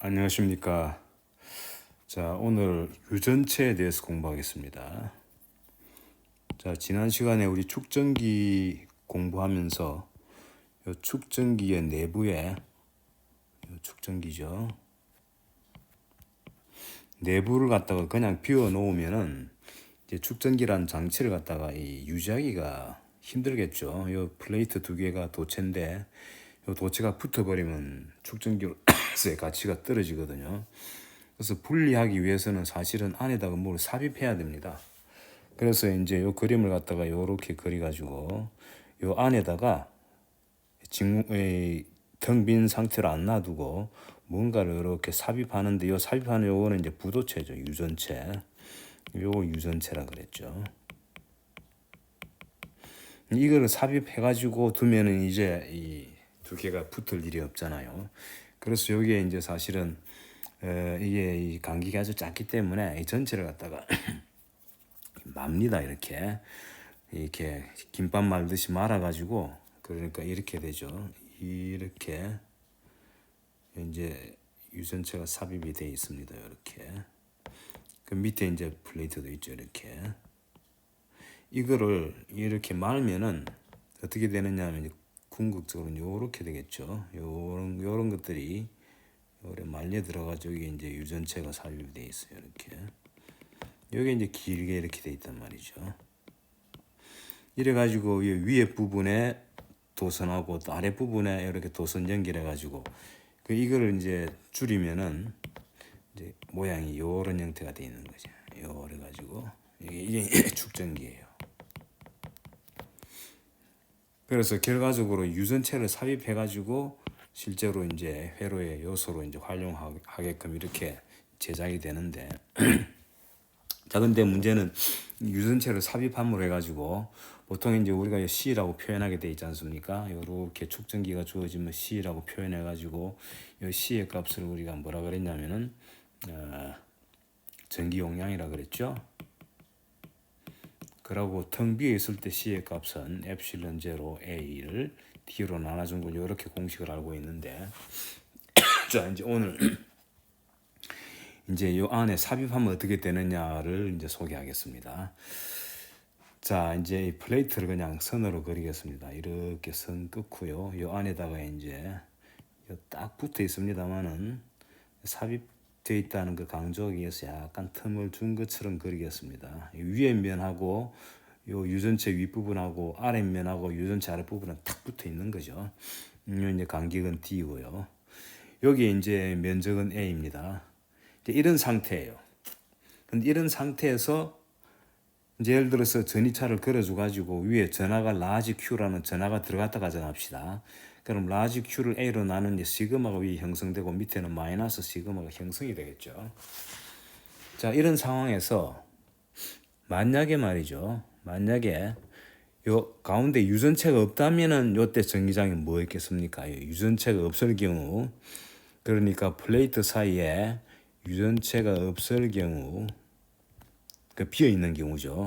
안녕하십니까. 자, 오늘 유전체에 대해서 공부하겠습니다. 자, 지난 시간에 우리 축전기 공부하면서 요 축전기의 내부에 축전기죠. 내부를 갖다가 그냥 비워 놓으면은 이제 축전기란 장치를 갖다가 유지하기가 힘들겠죠. 요 플레이트 두 개가 도체인데 요 도체가 붙어버리면 축전기의 가치가 떨어지거든요. 그래서 분리하기 위해서는 사실은 안에다가 뭘 삽입해야 됩니다. 그래서 이제 요 그림을 갖다가 요렇게 그려가지고 요 안에다가 텅 빈 상태로 안 놔두고 뭔가를 이렇게 삽입하는데 요 삽입하는 요거는 이제 부도체죠. 유전체. 요거 유전체라 그랬죠. 이거를 삽입해가지고 두면은 이제 이 두 개가 붙을 일이 없잖아요. 그래서 여기에 이제 사실은 이게 이 간격이 아주 작기 때문에 이 전체를 갖다가 맙니다. 이렇게 김밥 말듯이 말아가지고 그러니까 이렇게 되죠. 이렇게 이제 유전체가 삽입이 돼 있습니다. 이렇게 그 밑에 이제 플레이트도 있죠. 이렇게 이거를 이렇게 말면은 어떻게 되느냐 하면 궁극적으로 요렇게 되겠죠. 요런 것들이 요래 말려 들어가지고 이게 이제 유전체가 삽입이 돼 있어요. 이렇게 여기 이제 길게 이렇게 돼 있단 말이죠. 이래 가지고 위에 부분에 도선하고 또 아래 부분에 이렇게 도선 연결해 가지고 그 이거를 이제 줄이면은 이제 모양이 요런 형태가 돼 있는 거죠. 요래 가지고 이게 축전기예요. 그래서 결과적으로 유전체를 삽입해 가지고 실제로 이제 회로의 요소로 이제 활용하게끔 이렇게 제작이 되는데 자, 근데 문제는 유전체를 삽입함으로 해가지고 보통 이제 우리가 C라고 표현하게 돼 있지 않습니까? 이렇게 축전기가 주어지면 C라고 표현해가지고 이 C의 값을 우리가 뭐라 그랬냐면은 전기 용량이라 그랬죠. 그러고 텅 비어 있을 때 C의 값은 엡실론 제로 A를 D로 나눠준 걸 이렇게 공식을 알고 있는데 자 이제 오늘 이제 요 안에 삽입하면 어떻게 되느냐를 이제 소개하겠습니다. 자, 이제 이 플레이트를 그냥 선으로 그리겠습니다. 이렇게 선 끊고요. 요 안에다가 이제 딱 붙어 있습니다만은 삽입되어 있다는 그 강조하기 위해서 약간 틈을 준 것처럼 그리겠습니다. 위에 면하고 요 유전체 윗부분하고 아랫면하고 유전체 아랫부분은 탁 붙어 있는 거죠. 이제 간격은 D고요. 여기 이제 면적은 A입니다. 이런 상태예요. 근데 이런 상태에서 이제 예를 들어서 전이차를 걸어줘 가지고 위에 전하가 라지 Q라는 전하가 들어갔다 가정합시다. 그럼 라지 Q를 A로 나눈 시그마가 위에 형성되고 밑에는 마이너스 시그마가 형성이 되겠죠. 자, 이런 상황에서 만약에 말이죠. 만약에 요 가운데 유전체가 없다면은 요때 전기장이 뭐 있겠습니까? 유전체가 없을 경우 그러니까 플레이트 사이에 유전체가 없을 경우 그 비어 있는 경우죠.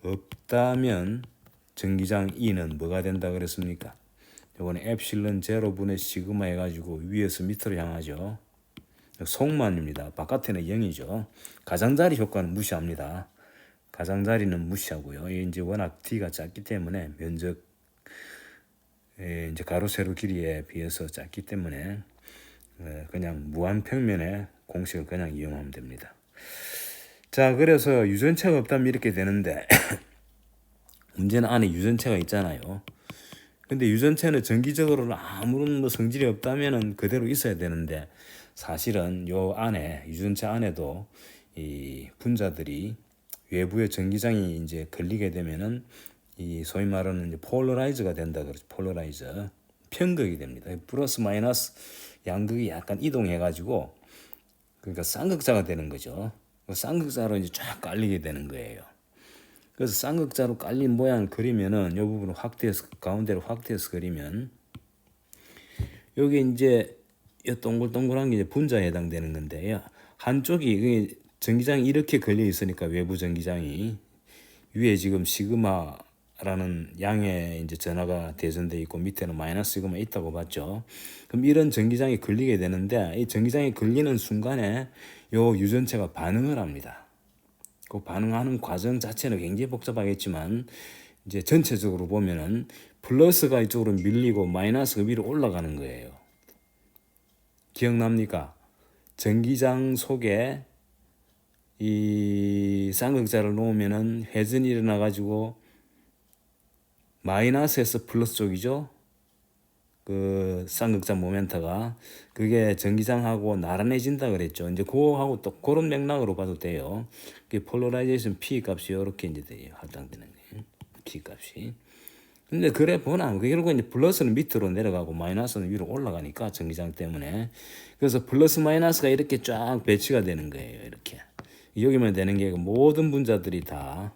없다면 전기장 E는 뭐가 된다 그랬습니까? 이거는 엡실론 제로분의 시그마 해가지고 위에서 밑으로 향하죠. 속만입니다. 바깥에는 0이죠. 가장자리 효과는 무시합니다. 가장자리는 무시하고요. 이제 워낙 D가 작기 때문에 면적 이제 가로 세로 길이에 비해서 작기 때문에 그냥 무한평면의 공식을 그냥 이용하면 됩니다. 자, 그래서 유전체가 없다면 이렇게 되는데 문제는 안에 유전체가 있잖아요. 근데 유전체는 정기적으로는 아무런 뭐 성질이 없다면은 그대로 있어야 되는데 사실은 요 안에 유전체 안에도 이 분자들이 외부의 전기장이 이제 걸리게 되면은 이 소위 말하는 이제 폴러라이즈가 된다 그러죠. 폴러라이저 편극이 됩니다. 플러스 마이너스 양극이 약간 이동해 가지고 그러니까 쌍극자가 되는 거죠. 쌍극자로 이제 쫙 깔리게 되는 거예요. 그래서 쌍극자로 깔린 모양 그리면은 이 부분을 확대해서 가운데로 확대해서 그리면 여기 이제 이 동글동글한 게 이제 분자에 해당되는 건데요. 한쪽이 전기장이 이렇게 걸려 있으니까 외부 전기장이 위에 지금 시그마 시그마라는 양의 이제 전하가 대전돼 있고 밑에는 마이너스 시그마 있다고 봤죠. 그럼 이런 전기장이 걸리게 되는데 이 전기장이 걸리는 순간에 요 유전체가 반응을 합니다. 그 반응하는 과정 자체는 굉장히 복잡하겠지만 이제 전체적으로 보면은 플러스가 이쪽으로 밀리고 마이너스가 위로 올라가는 거예요. 기억납니까? 전기장 속에 이 쌍극자를 놓으면은 회전이 일어나 가지고 마이너스에서 플러스 쪽이죠. 그 쌍극자 모멘트가 그게 전기장하고 나란해진다 그랬죠. 이제 그거하고 또 그런 맥락으로 봐도 돼요. 그 폴러라이제이션 P 값이 이렇게 이제 돼요. 할당되는 게 P 값이. 근데 그래 보나 결국 이제 플러스는 밑으로 내려가고 마이너스는 위로 올라가니까 전기장 때문에 그래서 플러스 마이너스가 이렇게 쫙 배치가 되는 거예요. 이렇게 여기만 되는 게 모든 분자들이 다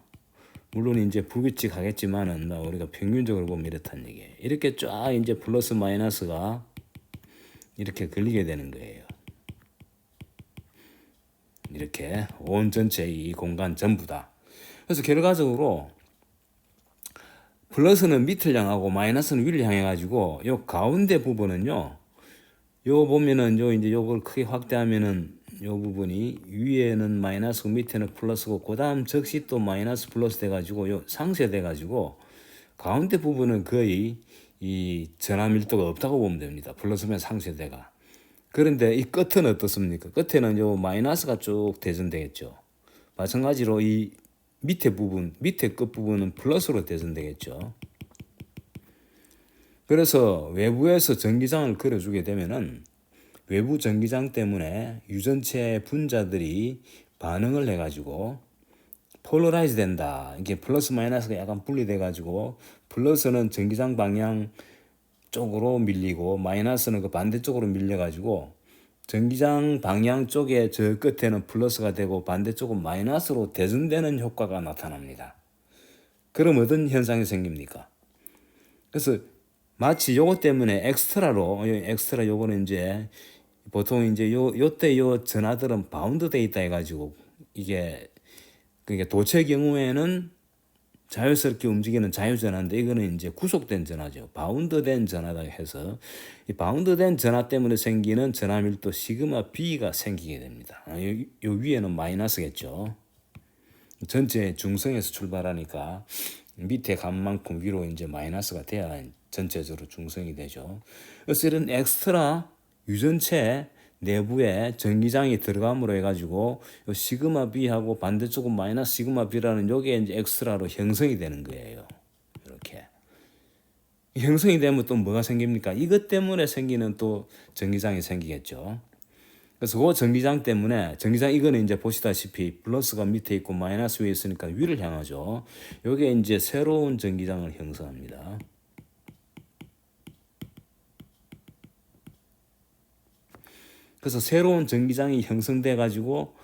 물론 이제 불규칙하겠지만은 우리가 평균적으로 보면 이렇다는 얘기예요. 이렇게 쫙 이제 플러스 마이너스가 이렇게 걸리게 되는 거예요. 이렇게 온 전체 이 공간 전부 다. 그래서 결과적으로 플러스는 밑을 향하고 마이너스는 위를 향해 가지고 요 가운데 부분은요. 요 보면은 요 이제 요걸 크게 확대하면은 요 부분이 위에는 마이너스고 밑에는 플러스고 그다음 즉시 또 마이너스 플러스 돼 가지고 요 상쇄돼 가지고 가운데 부분은 거의 이 전화 밀도가 없다고 보면 됩니다. 플러스면 상쇄돼가. 그런데 이 끝은 어떻습니까? 끝에는 요 마이너스가 쭉 대전되겠죠. 마찬가지로 이 밑에 부분, 밑에 끝 부분은 플러스로 대전되겠죠. 그래서 외부에서 전기장을 그려주게 되면은 외부 전기장 때문에 유전체 분자들이 반응을 해가지고 폴러라이즈 된다. 이게 플러스 마이너스가 약간 분리돼가지고 플러스는 전기장 방향 쪽으로 밀리고 마이너스는 그 반대쪽으로 밀려가지고 전기장 방향 쪽에 저 끝에는 플러스가 되고 반대쪽은 마이너스로 대전되는 효과가 나타납니다. 그럼 어떤 현상이 생깁니까? 그래서 마치 요거 때문에 엑스트라 요거는 이제 보통 이제 요때 요 전하들은 바운드 돼 있다 해가지고 이게 그게 도체 경우에는 자유스럽게 움직이는 자유전화인데 이거는 이제 구속된 전하죠. 바운드된 전하다 해서 이 바운드된 전하 때문에 생기는 전하 밀도 시그마 B가 생기게 됩니다. 요 위에는 마이너스겠죠. 전체 중성에서 출발하니까 밑에 값만큼 위로 이제 마이너스가 돼야 전체적으로 중성이 되죠. 그래서 이런 엑스트라 유전체 내부에 전기장이 들어감으로 해가지고 요 시그마 B하고 반대쪽은 마이너스 시그마 B라는 요게 이제 엑스트라로 형성이 되는 거예요. 이렇게. 형성이 되면 또 뭐가 생깁니까? 이것 때문에 생기는 또 전기장이 생기겠죠. 그래서 그 전기장 때문에 전기장 이거는 이제 보시다시피 플러스가 밑에 있고 마이너스 위에 있으니까 위를 향하죠. 요게 이제 새로운 전기장을 형성합니다. 그래서 새로운 전기장이 형성돼 가지고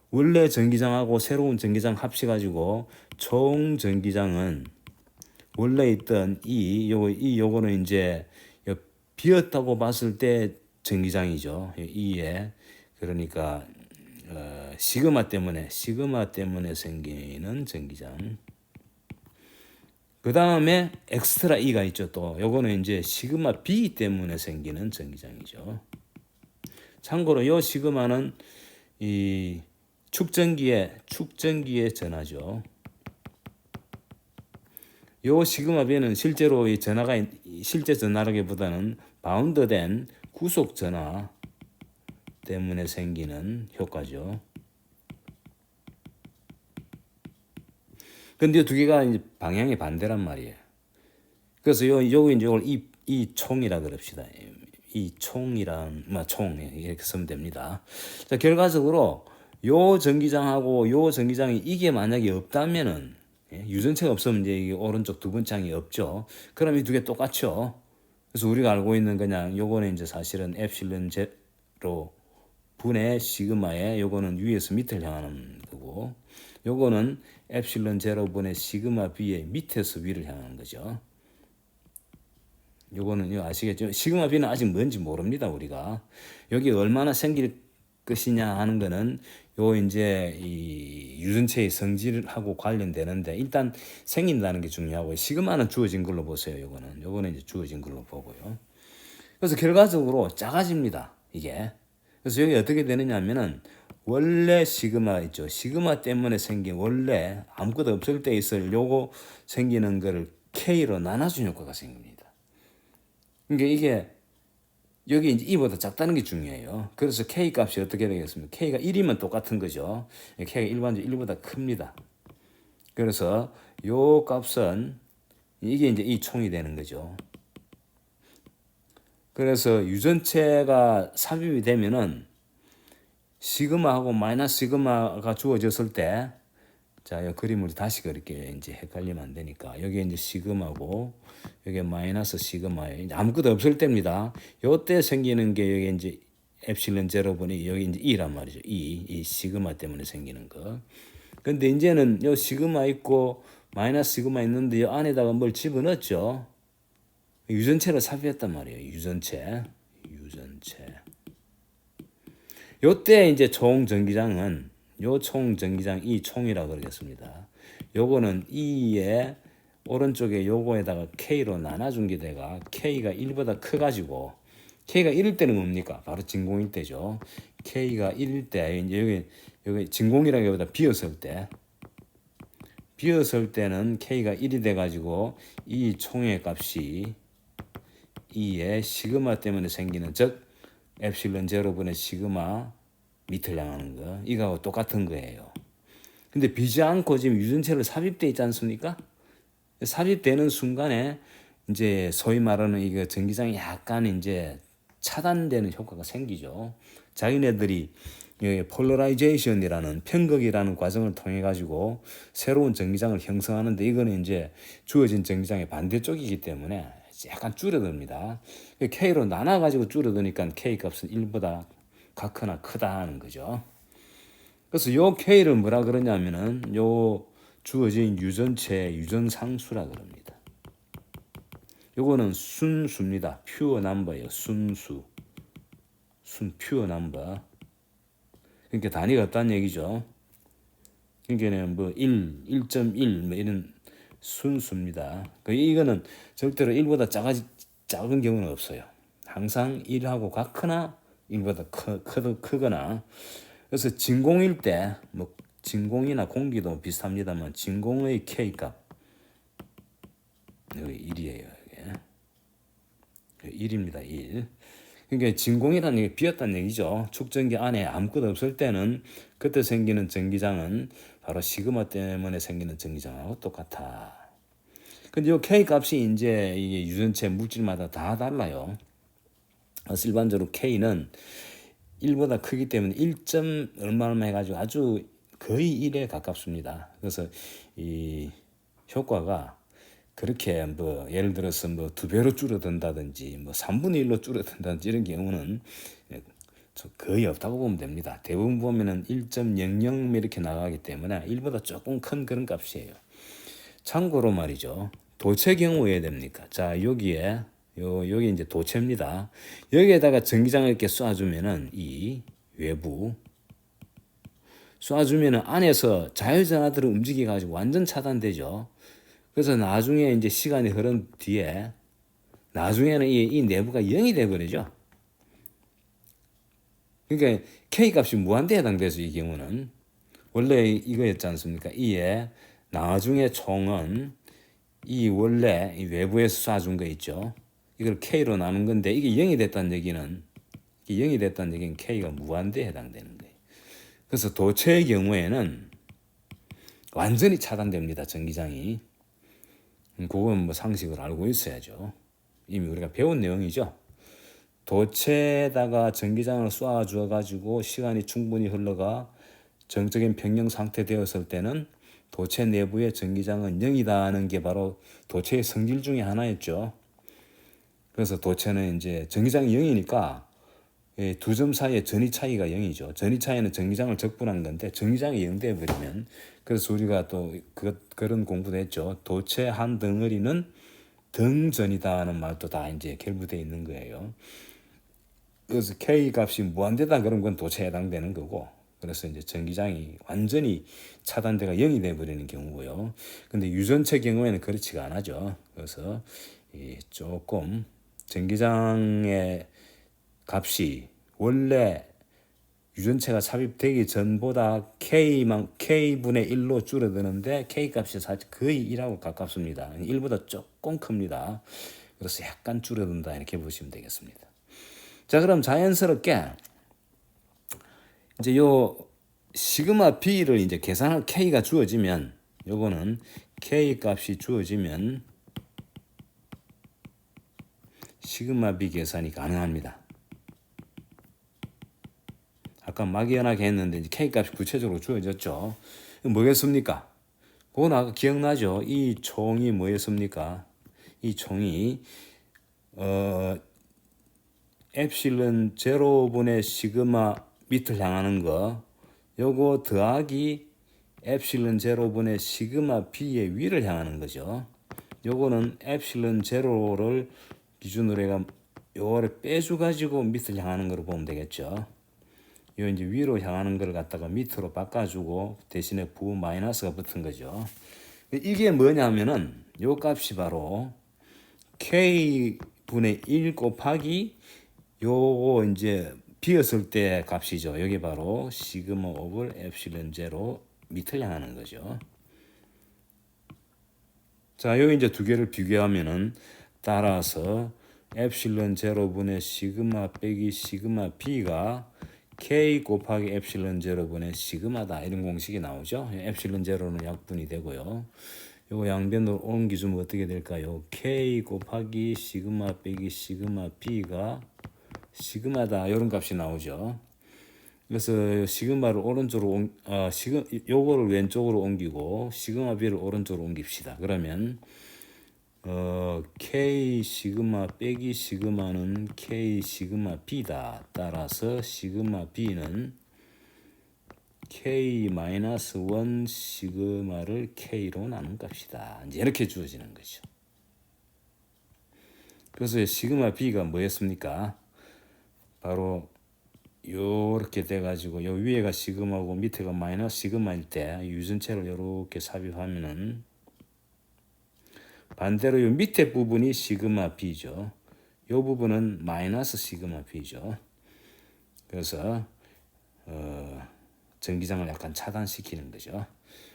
원래 전기장하고 새로운 전기장 합쳐 가지고 총 전기장은 원래 있던 요거는 이제 비었다고 봤을 때 전기장이죠. 이에 그러니까 시그마 때문에 생기는 전기장. 그 다음에 엑스트라 E가 있죠. 또 요거는 이제 시그마 B 때문에 생기는 전기장이죠. 참고로 요 시그마는 이 축전기의 전하죠. 요 시그마 B는 실제로 이 전하가 실제 전하라기보다는 바운드된 구속 전하 때문에 생기는 효과죠. 근데 두 개가 이제 방향이 반대란 말이에요. 그래서 요거 이제 이걸 이 총이라 그럽시다. 이 총이란 총 이렇게 쓰면 됩니다. 자, 결과적으로 요 전기장하고 요 전기장이 이게 만약에 없다면은 유전체가 없으면 이제 이게 오른쪽 두 번째 항이 없죠. 그럼 이 두 개 똑같죠. 그래서 우리가 알고 있는 그냥 요거는 이제 사실은 엡실론 제로 분의 시그마에 요거는 위에서 밑을 향하는 거고 요거는 엡실론 제로 분의 시그마 B의 밑에서 위를 향하는 거죠. 요거는 아시겠죠? 시그마 B는 아직 뭔지 모릅니다. 우리가 여기 얼마나 생길 끝이냐 하는 거는 요 이제 이 유전체의 성질하고 관련되는데 일단 생긴다는 게 중요하고 시그마는 주어진 걸로 보세요. 요거는 이제 주어진 걸로 보고요. 그래서 결과적으로 작아집니다. 이게. 그래서 여기 어떻게 되느냐면은 원래 시그마 있죠. 시그마 때문에 생긴 원래 아무것도 없을 때 있을 요거 생기는 거를 K로 나눠준 효과가 생깁니다. 그러니까 이게 여기 이제 2보다 작다는 게 중요해요. 그래서 K 값이 어떻게 되겠습니까? K가 1이면 똑같은 거죠. K가 일반적으로 1보다 큽니다. 그래서 요 값은 이게 이제 이 총이 되는 거죠. 그래서 유전체가 삽입이 되면은 시그마하고 마이너스 시그마가 주어졌을 때, 자, 이 그림을 다시 그렇게 이제 헷갈리면 안 되니까 여기 이제 시그마고 여기 마이너스 시그마에 이제 아무것도 없을 때입니다. 요때 생기는 게 여기 이제 엡실론 제로분이 여기 이제 2란 말이죠. 이 시그마 때문에 생기는 거. 근데 이제는 요 시그마 있고 마이너스 시그마 있는데 이 안에다가 뭘 집어넣었죠. 유전체를 삽입했단 말이에요. 유전체. 요때 이제 총 전기장은 요 총 전기장 이 총이라 그러겠습니다. 요거는 E의 오른쪽에 요거에다가 K로 나눠준 게 돼가 K가 1보다 커가지고 K가 1일 때는 뭡니까? 바로 진공일 때죠. K가 1일 때 여기 진공이라기보다 비었을 때는 K가 1이 돼가지고 이 총의 값이 E의 시그마 때문에 생기는 즉 엡실론 제로분의 시그마 밑을 향하는 거 이거하고 똑같은 거예요. 근데 비지 않고 지금 유전체를 삽입돼 있지 않습니까? 삽입되는 순간에 이제 소위 말하는 이거 전기장이 약간 이제 차단되는 효과가 생기죠. 자기네들이 폴러라이제이션이라는 편극이라는 과정을 통해 가지고 새로운 전기장을 형성하는데 이거는 이제 주어진 전기장의 반대쪽이기 때문에 약간 줄어듭니다. K로 나눠 가지고 줄어드니까 K 값은 1보다 같거나 크다 하는 거죠. 그래서 요 K를 뭐라 그러냐면은 요 주어진 유전체 유전상수라 그럽니다. 요거는 순수입니다. 퓨어 넘버예요. 순수. 퓨어 넘버. 그러니까 단위가 없다는 얘기죠. 그러니까 뭐 1.1 뭐 이런 순수입니다. 이거는 절대로 1보다 작은 경우는 없어요. 항상 1하고 같거나 1보다 크거나. 그래서 진공일 때, 뭐 진공이나 공기도 비슷합니다만 진공의 K 값 여기 1이에요. 이게 1입니다. 1. 그러니까 진공이라는 게 비었다는 얘기죠. 축전기 안에 아무것도 없을 때는 그때 생기는 전기장은 바로 시그마 때문에 생기는 전기장하고 똑같아. 근데 이 K 값이 이제 이게 유전체 물질마다 다 달라요. 그래서 일반적으로 K는 1보다 크기 때문에 1점 얼마나 해가지고 아주 거의 1에 가깝습니다. 그래서 이 효과가 그렇게 뭐 예를 들어서 뭐 2배로 줄어든다든지 뭐 3분의 1로 줄어든다든지 이런 경우는 거의 없다고 보면 됩니다. 대부분 보면은 1.00 이렇게 나가기 때문에 1보다 조금 큰 그런 값이에요. 참고로 말이죠. 도체 경우에 됩니까? 자, 여기에 여기 이제 도체입니다. 여기에다가 전기장을 이렇게 쏴주면은 이 외부 쏴주면은 안에서 자유전하들을 움직여 가지고 완전 차단되죠. 그래서 나중에 이제 시간이 흐른 뒤에 나중에는 이 내부가 0이 돼 버리죠. 그러니까 K 값이 무한대에 해당돼서 이 경우는 원래 이거였지 않습니까? 이에 나중에 총은 이 원래 이 외부에서 쏴준 거 있죠. 이걸 K로 나눈 건데 이게 0이 됐다는 얘기는 K가 무한대에 해당되는 거예요. 그래서 도체의 경우에는 완전히 차단됩니다. 전기장이. 그건 뭐 상식을 알고 있어야죠. 이미 우리가 배운 내용이죠. 도체에다가 전기장을 쏴주어 가지고 시간이 충분히 흘러가 정적인 평형 상태 되었을 때는 도체 내부의 전기장은 0이다 하는 게 바로 도체의 성질 중에 하나였죠. 그래서 도체는 이제 전기장이 0이니까 두 점 사이의 전위 차이가 0이죠. 전위 차이는 전기장을 적분한 건데 전기장이 0 되어버리면 그래서 우리가 또 그런 공부도 했죠. 도체 한 덩어리는 등전이다 하는 말도 다 이제 결부되어 있는 거예요. 그래서 K 값이 무한대다 그런 건 도체에 해당되는 거고, 그래서 이제 전기장이 완전히 차단대가 0이 돼버리는 경우고요. 근데 유전체 경우에는 그렇지가 않아죠. 그래서 조금 전기장의 값이 원래 유전체가 삽입되기 전보다 K분의 1로 줄어드는데 K 값이 사실 거의 1하고 가깝습니다. 1보다 조금 큽니다. 그래서 약간 줄어든다 이렇게 보시면 되겠습니다. 자, 그럼 자연스럽게 이제 요 시그마 B를 이제 계산할 K가 주어지면, 요거는 K 값이 주어지면 시그마 B 계산이 가능합니다. 아까 막연하게 했는데 이제 K 값이 구체적으로 주어졌죠. 뭐겠습니까? 그건 아까 기억나죠? 이 총이 뭐였습니까? 이 총이 엡실론 제로분의 시그마 밑을 향하는 거, 요거 더하기 엡실론 제로분의 시그마 B의 위를 향하는 거죠. 요거는 엡실론 제로를 기준으로 해가 요거를 빼줘가지고 밑을 향하는 거로 보면 되겠죠. 요 이제 위로 향하는 걸 갖다가 밑으로 바꿔주고 대신에 부 마이너스가 붙은 거죠. 이게 뭐냐면은 요 값이 바로 K분의 1 곱하기 요거 이제 비었을 때 값이죠. 여기 바로 시그마 오브 엡실론 제로 밑을 향하는 거죠. 자, 여기 이제 두 개를 비교하면은 따라서 엡실론 제로분의 시그마 빼기 시그마 B가 K 곱하기 엡실론 제로분의 시그마다 이런 공식이 나오죠. 엡실론 제로는 약분이 되고요. 요거 양변으로 옮기주면 어떻게 될까요? K 곱하기 시그마 빼기 시그마 B가 시그마다 이런 값이 나오죠. 그래서 시그마를 오른쪽으로 요거를 왼쪽으로 옮기고 시그마 B를 오른쪽으로 옮깁시다. 그러면 K 시그마 빼기 시그마는 K 시그마 B다. 따라서 시그마 B는 K 마이너스 1 시그마를 K로 나눈 값이다. 이제 이렇게 주어지는 거죠. 그래서 시그마 B가 뭐였습니까? 바로 요렇게 돼가지고 요 위에가 시그마고 밑에가 마이너스 시그마일 때 유전체를 요렇게 삽입하면은 반대로 요 밑에 부분이 시그마 B죠. 요 부분은 마이너스 시그마 B죠. 그래서 전기장을 약간 차단시키는 거죠.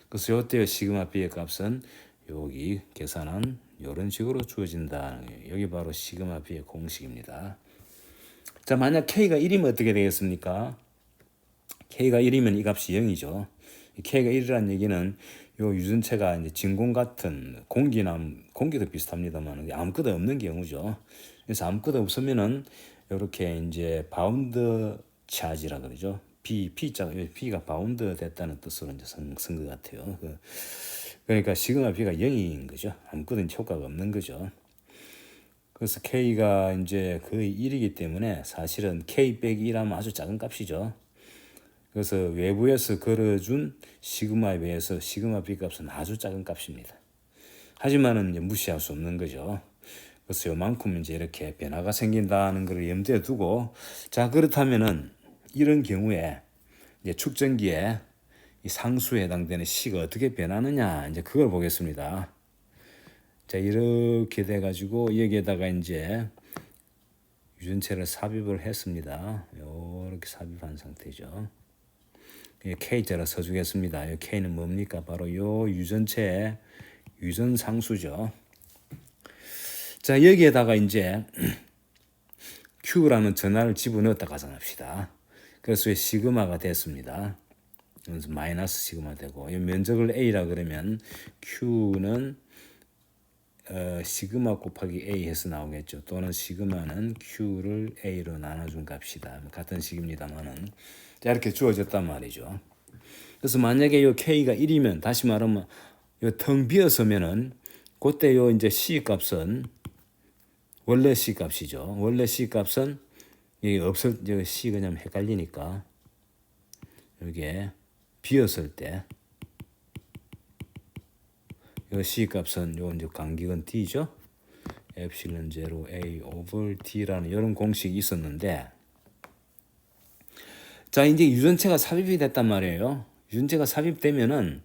그래서 요때 시그마 B의 값은 여기 계산한 이런 식으로 주어진다. 여기 바로 시그마 B의 공식입니다. 자, 만약 K가 1이면 어떻게 되겠습니까? K가 1이면 이 값이 0이죠. K가 1이라는 얘기는 요 유전체가 이제 진공 같은 공기도 비슷합니다만 아무것도 없는 경우죠. 그래서 아무것도 없으면은 이렇게 이제 바운드 차지라 그러죠. B가 바운드 됐다는 뜻으로 이제 쓴 것 같아요. 그러니까 시그마 B가 0인 거죠. 아무것도 효과가 없는 거죠. 그래서 K가 이제 거의 1이기 때문에 사실은 K 빼기 1하면 아주 작은 값이죠. 그래서 외부에서 걸어준 시그마에 비해서 시그마 B 값은 아주 작은 값입니다. 하지만은 이제 무시할 수 없는 거죠. 그래서 요만큼 이제 이렇게 변화가 생긴다는 걸 염두에 두고, 자, 그렇다면은 이런 경우에 이제 축전기에 이 상수에 해당되는 C가 어떻게 변하느냐, 이제 그걸 보겠습니다. 자, 이렇게 돼가지고 여기에다가 이제 유전체를 삽입을 했습니다. 이렇게 삽입한 상태죠. K자로 써주겠습니다. 이 K는 뭡니까? 바로 요 유전체의 유전상수죠. 자, 여기에다가 이제 Q라는 전하를 집어넣었다 가정합시다. 그래서 시그마가 됐습니다. 그래서 마이너스 시그마 되고, 이 면적을 A라 그러면 Q는 시그마 곱하기 A 해서 나오겠죠. 또는 시그마는 Q를 A로 나눠준 값이다. 같은 식입니다만은 자, 이렇게 주어졌단 말이죠. 그래서 만약에 요 K가 1이면 다시 말하면 요 텅 비었으면은 그때 요 이제 C 값은 원래 C 값이죠. 원래 C 값은 여기 여기 C 그냥 헷갈리니까 이게 비었을 때 요 C 값은 요 이제 간격은 D죠. 엡실론 제로 A 오버 D라는 이런 공식이 있었는데 자, 이제 유전체가 삽입이 됐단 말이에요. 유전체가 삽입되면은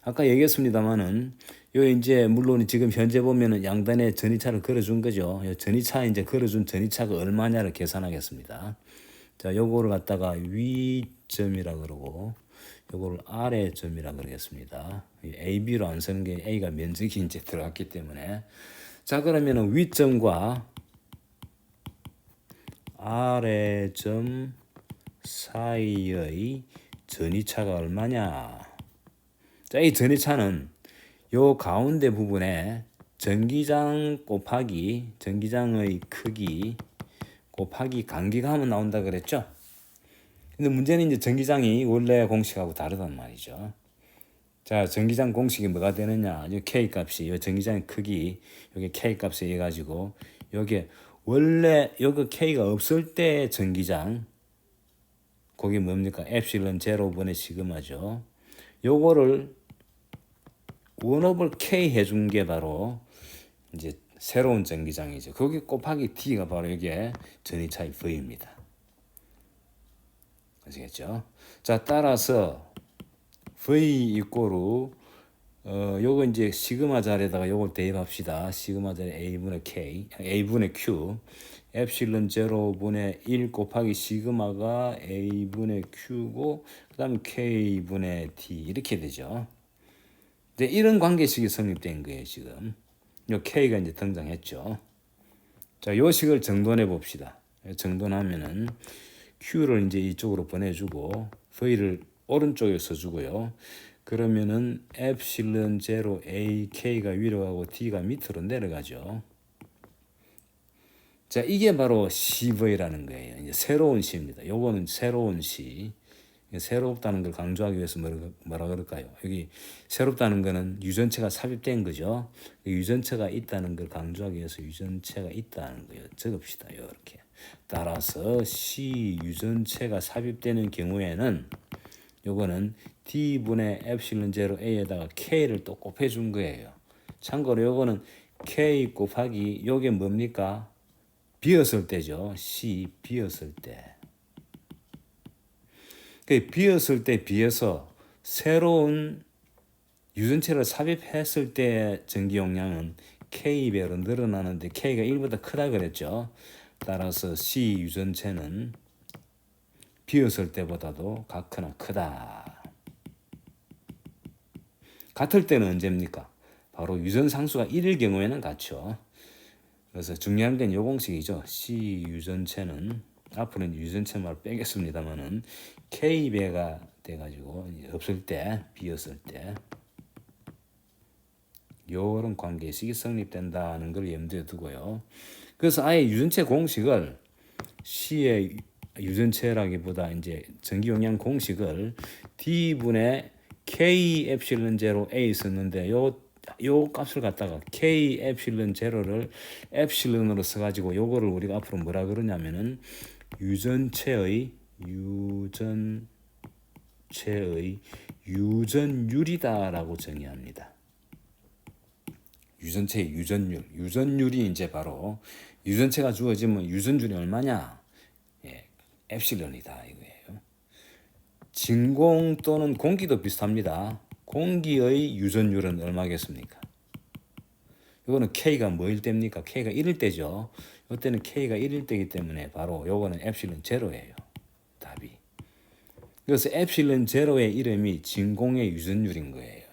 아까 얘기했습니다만은 요 이제 물론 지금 현재 보면은 양단에 전이차를 걸어준 거죠. 요 전이차 이제 걸어준 전이차가 얼마냐를 계산하겠습니다. 자, 요거를 갖다가 위점이라 그러고 요거를 아래점이라 그러겠습니다. AB로 안 쓰는 게 A가 면적이 이제 들어갔기 때문에. 자, 그러면은 위점과 아래점 사이의 전이차가 얼마냐? 자, 이 전이차는 요 가운데 부분에 전기장 곱하기 전기장의 크기 곱하기 간기가 하면 나온다 그랬죠? 근데 문제는 이제 전기장이 원래 공식하고 다르단 말이죠. 자, 전기장 공식이 뭐가 되느냐? 이 K 값이 이 전기장의 크기 여기 K 값에 의해 가지고 여기 원래 여기 K가 없을 때 전기장 그게 뭡니까? 엡실론 제로분의 시그마죠. 요거를 원업을 K 해준 게 바로 이제 새로운 전기장이죠. 거기 곱하기 T가 바로 이게 전이차의 V입니다. 아시겠죠? 자, 따라서 V 이꼬르 요거 이제 시그마 자리에다가 요걸 대입합시다. 시그마 자리 A분의 K, A분의 Q, 엡실론 제로분의 1 곱하기 시그마가 A분의 Q고 그 다음에 K분의 T 이렇게 되죠. 이제 이런 관계식이 성립된 거예요, 지금. 요 K가 이제 등장했죠. 자, 요 식을 정돈해 봅시다. 정돈하면은 Q를 이제 이쪽으로 보내주고 V를 오른쪽에 써주고요. 그러면은 엡실론 제로 A K가 위로 가고 T가 밑으로 내려가죠. 자, 이게 바로 CV라는 거예요. 이제 새로운 C입니다. 요거는 새로운 C. 새롭다는 걸 강조하기 위해서 뭐라 그럴까요? 여기 새롭다는 거는 유전체가 삽입된 거죠. 유전체가 있다는 걸 강조하기 위해서 유전체가 있다는 거예요. 적읍시다. 이렇게. 따라서 C 유전체가 삽입되는 경우에는 요거는 D분의 엡실론 제로 A에다가 K를 또 곱해준 거예요. 참고로 요거는 K 곱하기 요게 뭡니까? 비었을 때죠. C 비었을 때. 그 비었을 때 비해서 새로운 유전체를 삽입했을 때 전기 용량은 K배로 늘어나는데 K가 1보다 크다 그랬죠. 따라서 C 유전체는 비었을 때보다도 같거나 크다. 같을 때는 언제입니까? 바로 유전상수가 1일 경우에는 같죠. 그래서 중요한 건 요 공식이죠. C 유전체는 앞으로는 유전체 말 빼겠습니다만은 K배가 돼가지고 없을 때, 비었을 때 요런 관계식이 성립된다는 걸 염두에 두고요. 그래서 아예 유전체 공식을 C의 유전체라기보다 이제 전기 용량 공식을 D분의 K 엡실론 제로 A 썼는데 요 값을 갖다가 K 엡실론 제로를 엡실론으로 써가지고 요거를 우리가 앞으로 뭐라 그러냐면은 유전체의 유전율이다라고 정의합니다. 유전체의 유전율이 이제 바로 유전체가 주어지면 유전율이 얼마냐? 예, 엡실론이다 이거예요. 진공 또는 공기도 비슷합니다. 공기의 유전율은 얼마겠습니까? 이거는 K가 뭐일 때입니까? K가 1일 때죠. 이때는 K가 1일 때이기 때문에 바로 요거는 엡실론 제로예요. 답이. 그래서 엡실론 제로의 이름이 진공의 유전율인 거예요.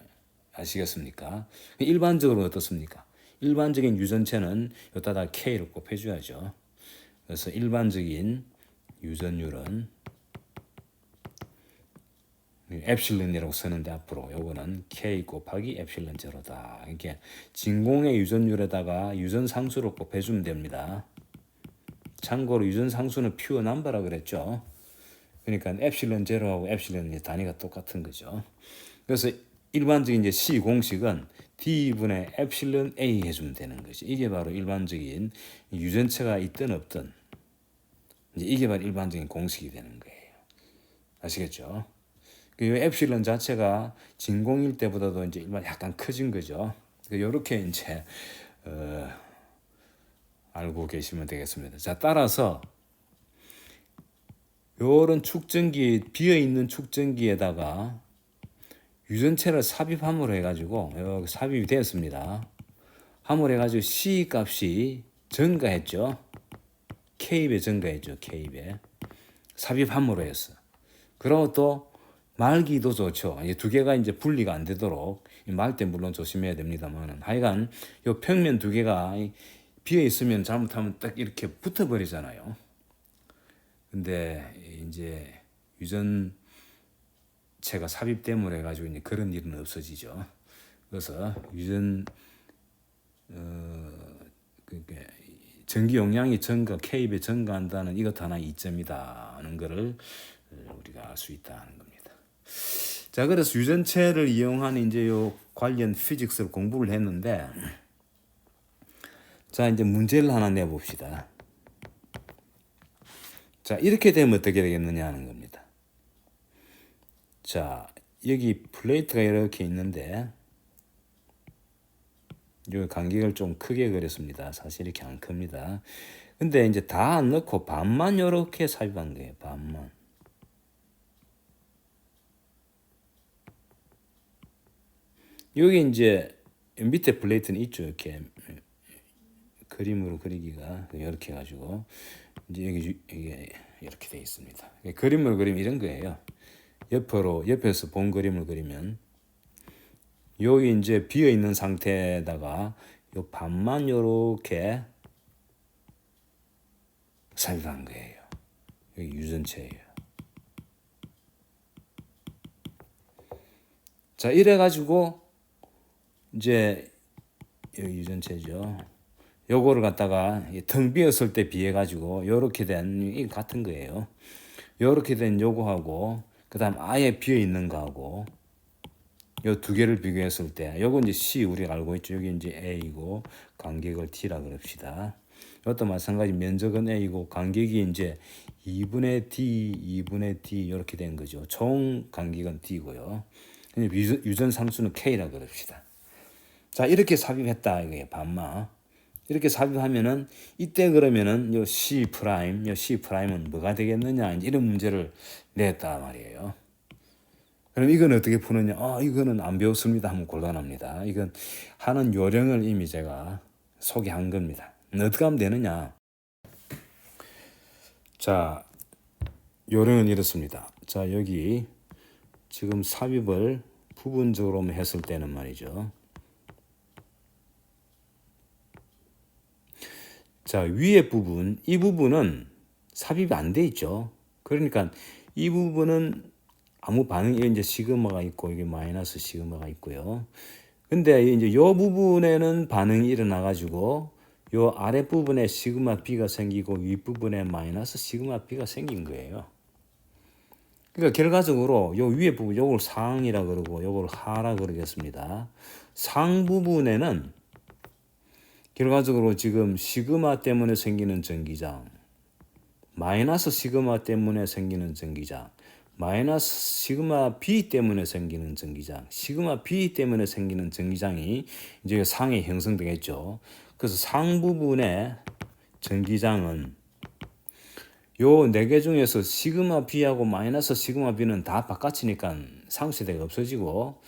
아시겠습니까? 일반적으로 어떻습니까? 일반적인 유전체는 여기다가 K를 곱해줘야죠. 그래서 일반적인 유전율은 엡실론이라고 쓰는데 앞으로 요거는 K 곱하기 엡실론 제로다. 이게 진공의 유전율에다가 유전상수를 곱해주면 됩니다. 참고로 유전상수는 퓨어 넘버라 그랬죠. 그러니까 엡실론 제로하고 엡실론의 단위가 똑같은 거죠. 그래서 일반적인 이제 C 공식은 D분의 엡실론 A 해주면 되는 거죠. 이게 바로 일반적인 유전체가 있든 없든 이제 이게 바로 일반적인 공식이 되는 거예요. 아시겠죠? 그 엡실론 자체가 진공일 때보다도 이제 일반 약간 커진 거죠. 이렇게 이제 알고 계시면 되겠습니다. 자, 따라서 요런 축전기 비어 있는 축전기에다가 유전체를 삽입함으로 해가지고 여기 삽입이 되었습니다. 함으로 해가지고 C 값이 증가했죠. K배 증가했죠. K배 삽입함으로 했어. 그리고 또 말기도 좋죠. 이 두 개가 이제 분리가 안 되도록 말 때 물론 조심해야 됩니다만은 하여간 요 평면 두 개가 비어 있으면 잘못하면 딱 이렇게 붙어버리잖아요. 근데 이제 유전체가 삽입됨으로 해가지고 이제 그런 일은 없어지죠. 그래서 그러니까 전기 용량이 증가, K배 증가한다는 이것 하나 이점이다는 것을 우리가 알 수 있다는 겁니다. 자, 그래서 유전체를 이용한 이제 요 관련 피직스를 공부를 했는데, 자, 이제 문제를 하나 내봅시다. 자, 이렇게 되면 어떻게 되겠느냐 하는 겁니다. 자, 여기 플레이트가 이렇게 있는데, 요 간격을 좀 크게 그렸습니다. 사실 이렇게 안 큽니다. 근데 이제 다 안 넣고 반만 요렇게 삽입한 거예요. 반만. 여기 이제 밑에 플레이트는 있죠. 이렇게 그림으로 그리기가 이렇게 해가지고 이제 이게 이렇게 돼 있습니다. 그림을 그리면 이런 거예요. 옆에서 본 그림을 그리면 여기 이제 비어 있는 상태에다가 요 반만 요렇게 삽입한 거예요. 여기 유전체예요. 자, 이래 가지고 이제 여기 유전체죠. 요거를 갖다가 텅 비었을 때 비해 가지고 요렇게 된 이 같은 거예요. 요렇게 된 요거하고 그다음 아예 비어 있는 거하고 요 두 개를 비교했을 때 요거 이제 C 우리가 알고 있죠. 여기 이제 A이고 간격을 T라 그럽시다. 이것도 마찬가지 면적은 A고 간격이 이제 2분의 D 이렇게 된 거죠. 총 간격은 D고요. 유전 상수는 K라 그럽시다. 자, 이렇게 삽입했다 이거예요. 반마. 이렇게 삽입하면은 이때 그러면은 요 C 프라임은 뭐가 되겠느냐 이런 문제를 냈다 말이에요. 그럼 이건 어떻게 푸느냐? 이거는 안 배웠습니다 하면 곤란합니다. 이건 하는 요령을 이미 제가 소개한 겁니다. 어떻게 하면 되느냐? 자, 요령은 이렇습니다. 자, 여기 지금 삽입을 부분적으로 했을 때는 말이죠. 자, 위에 부분, 이 부분은 삽입이 안 돼 있죠. 그러니까 이 부분은 아무 반응이 이제 시그마가 있고 이게 마이너스 시그마가 있고요. 근데 이제 요 부분에는 반응이 일어나 가지고 요 아래 부분에 시그마 B가 생기고 윗 부분에 마이너스 시그마 B가 생긴 거예요. 그러니까 결과적으로 요 위에 부분 요걸 상이라 그러고 요걸 하라 그러겠습니다. 상 부분에는 결과적으로 지금 시그마 때문에 생기는 전기장, 마이너스 시그마 때문에 생기는 전기장, 마이너스 시그마 B 때문에 생기는 전기장, 시그마 B 때문에 생기는 전기장이 이제 상에 형성되겠죠. 그래서 상 부분의 전기장은 요 네 개 중에서 시그마 B하고 마이너스 시그마 B는 다 바깥이니까 상수대가 없어지고,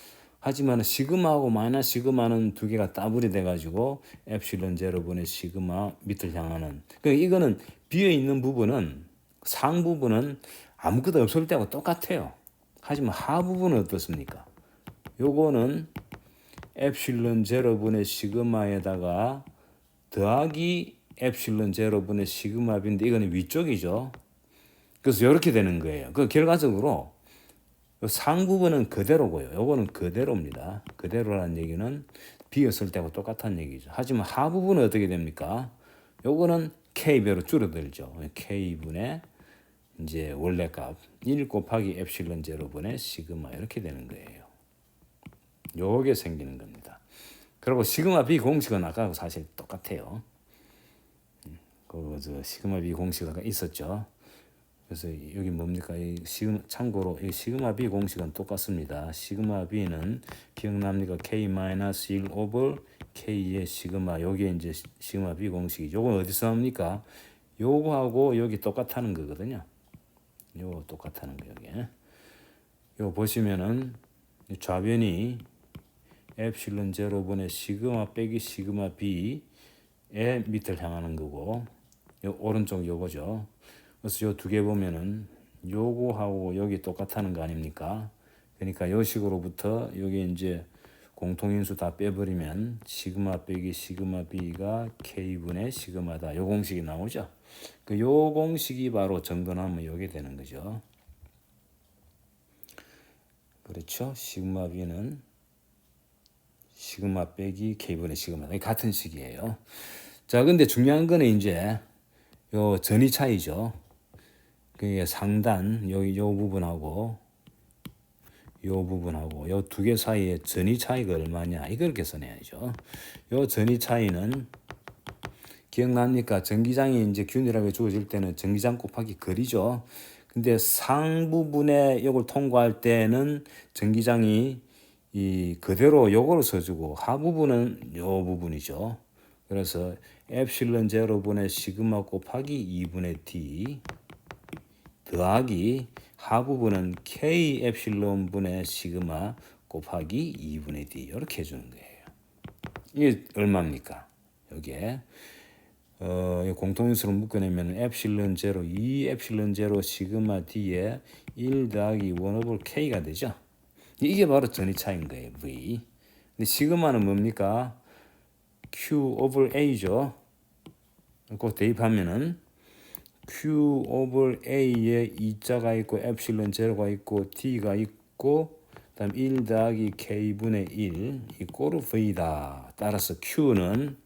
하지만 시그마하고 마이너스 시그마는 두 개가 따블이 돼가지고 엡실론 제로분의 시그마 밑을 향하는. 그러니까 이거는 비어 있는 부분은 상 부분은 아무것도 없을 때하고 똑같아요. 하지만 하 부분은 어떻습니까? 요거는 엡실론 제로분의 시그마에다가 더하기 엡실론 제로분의 시그마 B인데 이거는 위쪽이죠. 그래서 이렇게 되는 거예요. 그 결과적으로 상 부분은 그대로고요. 요거는 그대로입니다. 그대로라는 얘기는 비었을 때하고 똑같은 얘기죠. 하지만 하 부분은 어떻게 됩니까? 요거는 K배로 줄어들죠. K분의 이제 원래 값 1 곱하기 엡실론 제로분의 시그마 이렇게 되는 거예요. 요게 생기는 겁니다. 그리고 시그마 B 공식은 아까하고 사실 똑같아요. 시그마 B 공식 아까 있었죠. 그래서 여기 뭡니까? 참고로 이 시그마 B 공식은 똑같습니다. 시그마 B는 기억납니까? K-1 오버 K의 시그마. 요게 이제 시그마 B 공식이죠. 요건 어디서 나옵니까? 요거하고 여기 똑같다는 거거든요. 요 똑같다는 거 여기. 요 보시면은 좌변이 엡실론 제로분의 시그마 빼기 시그마 b의 밑을 향하는 거고, 요 오른쪽 요거죠. 그래서 요 두 개 보면은 요거하고 여기 똑같다는 거 아닙니까? 그러니까 요 식으로부터 여기 이제 공통인수 다 빼버리면 시그마 빼기 시그마 b가 k분의 시그마다. 요 공식이 나오죠. 그 요 공식이 바로 정근하면 요게 되는 거죠. 그렇죠. 시그마 b는 시그마 빼기 k분의 시그마다. 같은 식이에요. 자, 근데 중요한 거는 이제 요 전위 차이죠. 그게 상단 요 부분하고 요 부분하고 요 두 개 사이의 전위 차이가 얼마냐, 이걸 계산해야죠. 요 전위 차이는 기억납니까? 전기장이 이제 균일하게 주어질 때는 전기장 곱하기 거리죠. 근데 상부분에 이걸 통과할 때는 전기장이 이 그대로 요거를 써주고 하부분은 요 부분이죠. 그래서 엡실론 제로분의 시그마 곱하기 2분의 d 더하기 하부분은 k 엡실론 분의 시그마 곱하기 2분의 d 이렇게 해주는 거예요. 이게 얼마입니까? 여기에 공통인수로 묶어내면 엡실론 제로 2 엡실론 제로 시그마 d에 1 더하기 1 오버 k가 되죠. 이게 바로 전위 차이인 거예요. v. 근데 시그마는 뭡니까? q 오버 a죠. 그 대입하면은 q 오버 a에 2자가 있고 엡실론 제로가 있고 t가 있고 그다음 1 더하기 k분의 1 이꼬르 v다. 따라서 q는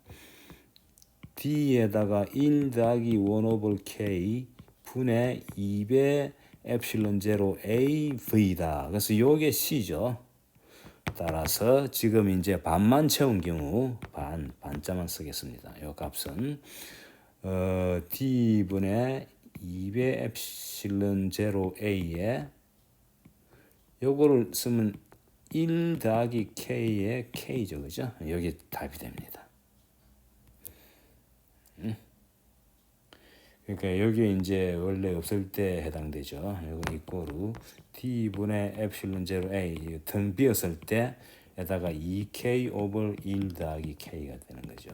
d에다가 1 더하기 1 오버 k 분의 2배 엡실론 제로 a v다. 그래서 요게 c죠. 따라서 지금 이제 반만 채운 경우 반자만 쓰겠습니다. 요 값은 d분의 2배 엡실론 제로 a에 요거를 쓰면 1 더하기 k의 k죠, 그죠? 여기 답이 됩니다. 그러니까 여기 이제 원래 없을 때 해당되죠. 이거 이꼬르 d분의 엡실론 제로 a 텅 비었을 때에다가 2k 오버 1 더하기 k가 되는 거죠.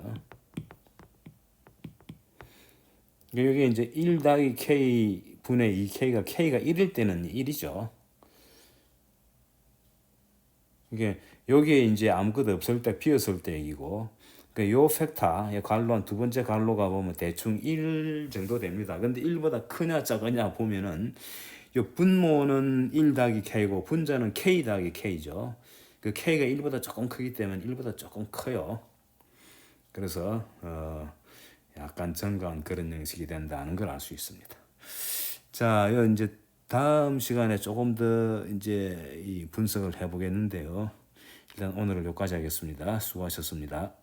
여기 이제 1 더하기 k 분의 2k가 k가 1일 때는 1이죠. 이게 여기에 이제 아무것도 없을 때 비었을 때 얘기고, 요 팩터 갈로 한 두 번째 갈로가 보면 대충 1 정도 됩니다. 근데 1보다 크냐 작으냐 보면은 요 분모는 1 더하기 k고 분자는 k 더하기 k죠. 그 k가 1보다 조금 크기 때문에 1보다 조금 커요. 그래서 약간 정가한 그런 형식이 된다는 걸 알 수 있습니다. 자, 이제 다음 시간에 조금 더 이제 이 분석을 해보겠는데요. 일단 오늘은 여기까지 하겠습니다. 수고하셨습니다.